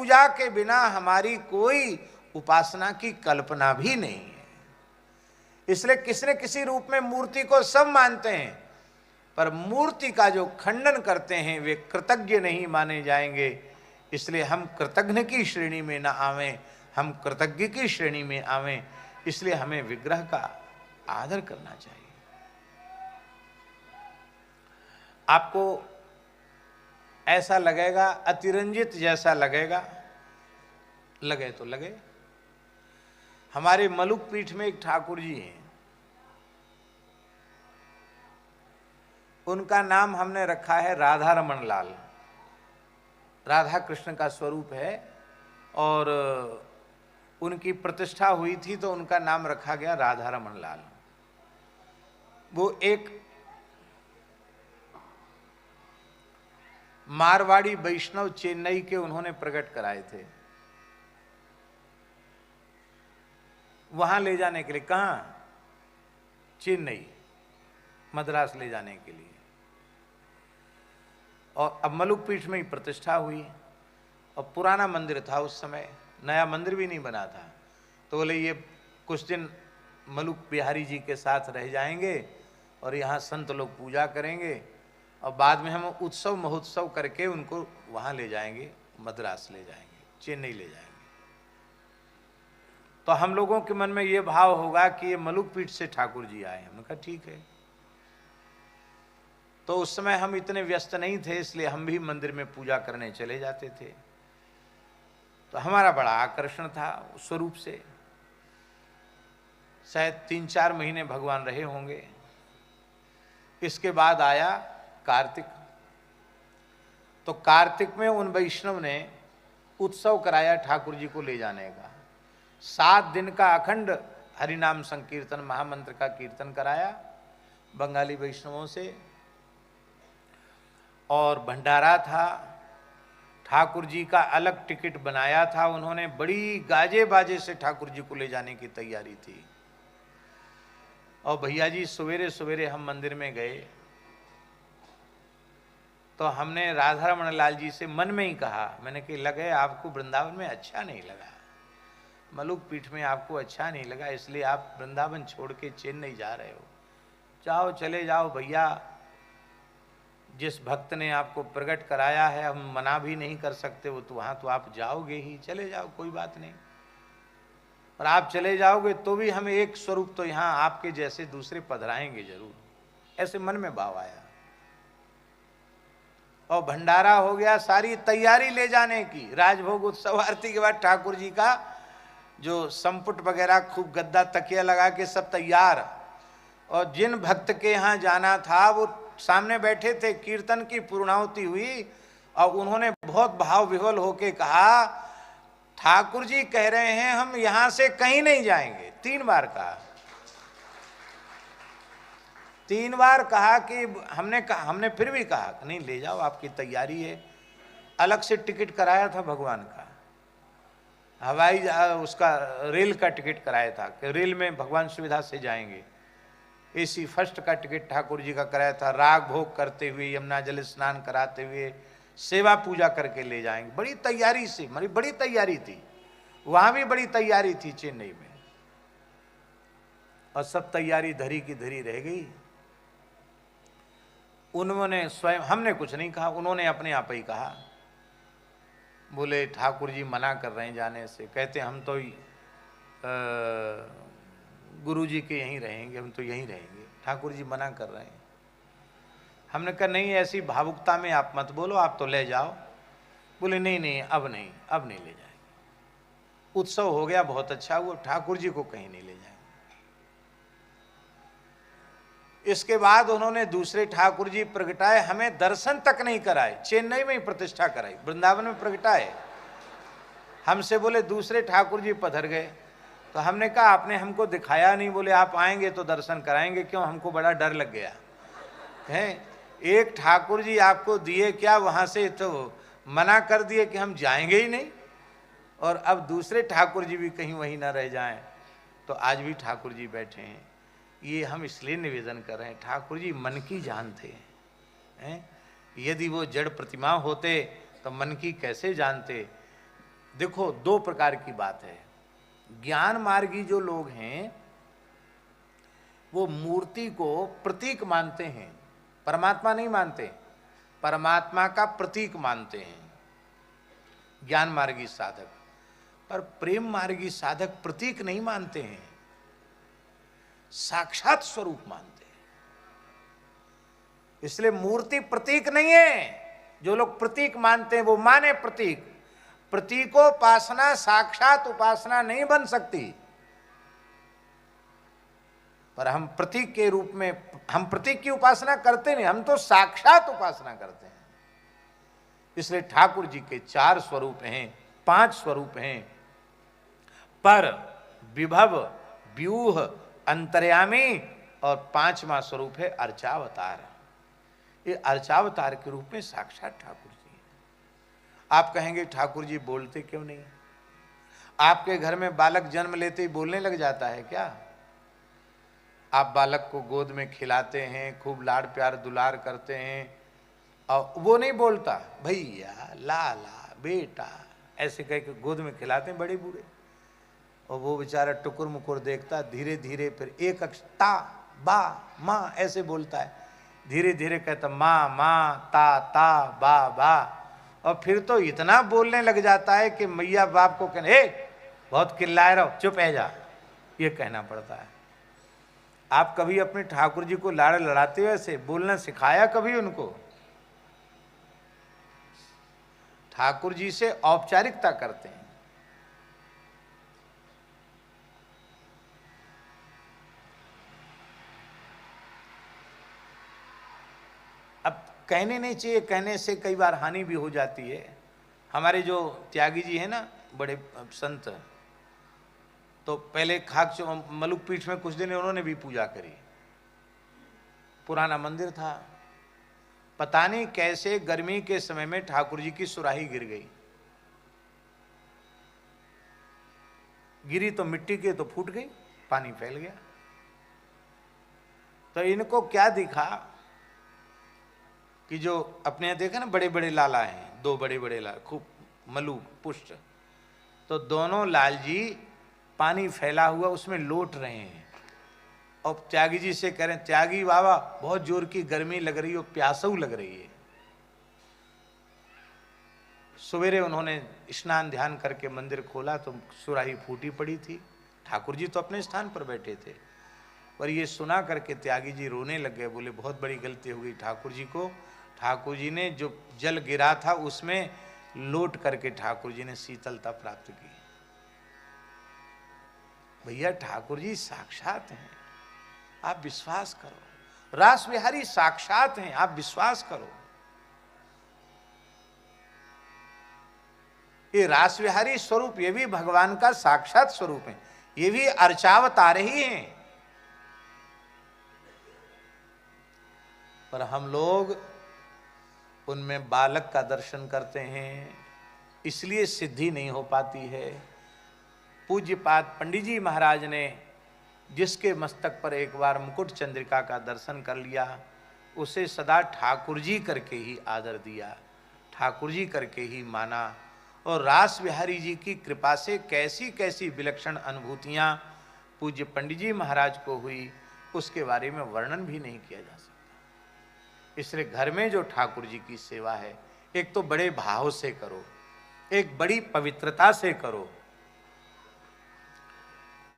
पूजा के बिना हमारी कोई उपासना की कल्पना भी नहीं है। इसलिए किसी न किसी रूप में मूर्ति को सब मानते हैं, पर मूर्ति का जो खंडन करते हैं वे कृतज्ञ नहीं माने जाएंगे। इसलिए हम कृतज्ञ की श्रेणी में ना आवें, हम कृतज्ञ की श्रेणी में आवें। इसलिए हमें विग्रह का आदर करना चाहिए। आपको ऐसा लगेगा, अतिरंजित जैसा लगेगा, लगे तो लगे। हमारे मलुक पीठ में एक ठाकुर जी हैं, उनका नाम हमने रखा है राधा रमन लाल। राधा कृष्ण का स्वरूप है और उनकी प्रतिष्ठा हुई थी तो उनका नाम रखा गया राधा रमन लाल। वो एक मारवाड़ी वैष्णव चेन्नई के उन्होंने प्रकट कराए थे। वहां ले जाने के लिए, कहां? चेन्नई, मद्रास ले जाने के लिए। और अब मलुक पीठ में ही प्रतिष्ठा हुई। और पुराना मंदिर था उस समय, नया मंदिर भी नहीं बना था। तो बोले ये कुछ दिन मलुक बिहारी जी के साथ रह जाएंगे और यहाँ संत लोग पूजा करेंगे और बाद में हम उत्सव महोत्सव करके उनको वहाँ ले जाएंगे, मद्रास ले जाएंगे, चेन्नई ले जाएंगे। तो हम लोगों के मन में ये भाव होगा कि ये मलुक पीठ से ठाकुर जी आए। हमने कहा ठीक है। तो उस समय हम इतने व्यस्त नहीं थे, इसलिए हम भी मंदिर में पूजा करने चले जाते थे। तो हमारा बड़ा आकर्षण था उस स्वरूप से। शायद 3-4 महीने भगवान रहे होंगे। इसके बाद आया कार्तिक। तो कार्तिक में उन वैष्णव ने उत्सव कराया ठाकुर जी को ले जाने का। 7 दिन का अखंड हरिनाम संकीर्तन, महामंत्र का कीर्तन कराया बंगाली वैष्णवों से। और भंडारा था। ठाकुर जी का अलग टिकट बनाया था उन्होंने। बड़ी गाजे बाजे से ठाकुर जी को ले जाने की तैयारी थी। और भैया जी सवेरे सवेरे हम मंदिर में गए तो हमने राधा रमन लाल जी से मन में ही कहा, मैंने कि लगे आपको वृंदावन में अच्छा नहीं लगा, मलुक पीठ में आपको अच्छा नहीं लगा, इसलिए आप वृंदावन छोड़ के चेन्नई जा रहे हो। जाओ, चले जाओ भैया, जिस भक्त ने आपको प्रकट कराया है हम मना भी नहीं कर सकते। वो तो वहाँ तो आप जाओगे ही, चले जाओ, कोई बात नहीं। और आप चले जाओगे तो भी हम एक स्वरूप तो यहाँ आपके जैसे दूसरे पधराएंगे जरूर। ऐसे मन में भाव आया। और भंडारा हो गया, सारी तैयारी ले जाने की। राजभोग उत्सव आरती के बाद ठाकुर जी का जो संपुट वगैरह, खूब गद्दा तकिया लगा के सब तैयार। और जिन भक्त के यहाँ जाना था वो सामने बैठे थे। कीर्तन की पूर्णाहुति हुई और उन्होंने बहुत भाव विह्वल होके कहा, ठाकुर जी कह रहे हैं हम यहां से कहीं नहीं जाएंगे। 3 बार कहा। 3 बार कहा कि हमने फिर भी कहा नहीं, ले जाओ, आपकी तैयारी है। अलग से टिकट कराया था भगवान का, हवाई उसका रेल का टिकट कराया था कि रेल में भगवान सुविधा से जाएंगे। एसी फर्स्ट का टिकट ठाकुर जी का कराया था। राग भोग करते हुए, यमुना जल स्नान कराते हुए, सेवा पूजा करके ले जाएंगे। बड़ी तैयारी से, मेरी बड़ी तैयारी थी। वहां भी बड़ी तैयारी थी चेन्नई में। और सब तैयारी धरी की धरी रह गई। उन्होंने स्वयं, हमने कुछ नहीं कहा, उन्होंने अपने आप ही कहा। बोले ठाकुर जी मना कर रहे हैं जाने से। कहते हम तो गुरु जी के यहीं रहेंगे, हम तो यहीं रहेंगे, ठाकुर जी मना कर रहे हैं। हमने कहा नहीं, ऐसी भावुकता में आप मत बोलो, आप तो ले जाओ। बोले नहीं नहीं, अब नहीं ले जाएंगे। उत्सव हो गया, बहुत अच्छा हुआ, ठाकुर जी को कहीं नहीं ले जाएंगे। इसके बाद उन्होंने दूसरे ठाकुर जी प्रगटाए, हमें दर्शन तक नहीं कराए। चेन्नई में ही प्रतिष्ठा कराई, वृंदावन में प्रगटाए। हमसे बोले दूसरे ठाकुर जी पधर गए। तो हमने कहा आपने हमको दिखाया नहीं। बोले आप आएंगे तो दर्शन कराएंगे। क्यों? हमको बड़ा डर लग गया है। एक ठाकुर जी आपको दिए क्या, वहां से तो मना कर दिए कि हम जाएंगे ही नहीं, और अब दूसरे ठाकुर जी भी कहीं वहीं ना रह जाएं। तो आज भी ठाकुर जी बैठे हैं। ये हम इसलिए निवेदन कर रहे हैं, ठाकुर जी मन की जान थे हैं। यदि वो जड़ प्रतिमा होते तो मन की कैसे जानते। देखो, दो प्रकार की बात है। ज्ञान मार्गी जो लोग हैं वो मूर्ति को प्रतीक मानते हैं, परमात्मा नहीं मानते, परमात्मा का प्रतीक मानते हैं ज्ञान मार्गी साधक। पर प्रेम मार्गी साधक प्रतीक नहीं मानते हैं, साक्षात स्वरूप मानते हैं। इसलिए मूर्ति प्रतीक नहीं है। जो लोग प्रतीक मानते हैं वो माने प्रतीक। प्रतीकोपासना साक्षात उपासना नहीं बन सकती। पर हम प्रतीक के रूप में, हम प्रतीक की उपासना करते नहीं, हम तो साक्षात उपासना करते हैं। इसलिए ठाकुर जी के 4 स्वरूप हैं, 5 स्वरूप हैं, पर, विभव, व्यूह, अंतर्यामी, और 5वां स्वरूप है अर्चावतार। ये अर्चावतार के रूप में साक्षात ठाकुर जी हैं। आप कहेंगे ठाकुर जी बोलते क्यों नहीं? आपके घर में बालक जन्म लेते ही बोलने लग जाता है क्या? आप बालक को गोद में खिलाते हैं, खूब लाड़ प्यार दुलार करते हैं, और वो नहीं बोलता, भैया, लाला, बेटा, ऐसे कह के गोद में खिलाते हैं बड़े बूढ़े, और वो बेचारा टुकुर मुकुर देखता, धीरे धीरे फिर एक अक्षर ता, बा, माँ ऐसे बोलता है, धीरे धीरे कहता माँ माँ, ता, बा, बा, और फिर तो इतना बोलने लग जाता है कि मैया बाप को कहने, ए बहुत चिल्लाए रहो, चुप है जा, ये कहना पड़ता है। आप कभी अपने ठाकुर जी को लाड़ लड़ाते हुए ऐसे बोलना सिखाया कभी उनको? ठाकुर जी से औपचारिकता करते हैं। अब कहने नहीं चाहिए, कहने से कई बार हानि भी हो जाती है। हमारे जो त्यागी जी हैं ना, बड़े संत, तो पहले खाक मलुक पीठ में कुछ दिन उन्होंने भी पूजा करी। पुराना मंदिर था, पता नहीं कैसे गर्मी के समय में ठाकुर जी की सुराही गिर गई। गिरी तो मिट्टी के तो फूट गई, पानी फैल गया। तो इनको क्या दिखा कि जो अपने देखा ना बड़े बड़े लाला हैं, 2 बड़े बड़े लाला, खूब मलुक पुष्ट, तो दोनों लाल जी पानी फैला हुआ उसमें लोट रहे हैं, और त्यागी जी से कह रहे हैं, त्यागी बाबा बहुत जोर की गर्मी लग रही हो, प्यासऊ लग रही है। सवेरे उन्होंने स्नान ध्यान करके मंदिर खोला तो सुराही फूटी पड़ी थी। ठाकुर जी तो अपने स्थान पर बैठे थे, पर ये सुना करके त्यागी जी रोने लग गए, बोले बहुत बड़ी गलती हो गई ठाकुर जी को। ठाकुर जी ने जो जल गिरा था उसमें लोट करके ठाकुर जी ने शीतलता प्राप्त की। भैया ठाकुर जी साक्षात हैं, आप विश्वास करो। रास बिहारी साक्षात हैं, आप विश्वास करो। ये रास बिहारी स्वरूप, ये भी भगवान का साक्षात स्वरूप है, ये भी अर्चावतार ही हैं। पर हम लोग उनमें बालक का दर्शन करते हैं, इसलिए सिद्धि नहीं हो पाती है। पूज्यपाद पंडित जी महाराज ने जिसके मस्तक पर एक बार मुकुट चंद्रिका का दर्शन कर लिया, उसे सदा ठाकुर जी करके ही आदर दिया, ठाकुर जी करके ही माना। और रास बिहारी जी की कृपा से कैसी कैसी विलक्षण अनुभूतियाँ पूज्य पंडित जी महाराज को हुई, उसके बारे में वर्णन भी नहीं किया जा सकता। इसलिए घर में जो ठाकुर जी की सेवा है, एक तो बड़े भाव से करो, एक बड़ी पवित्रता से करो,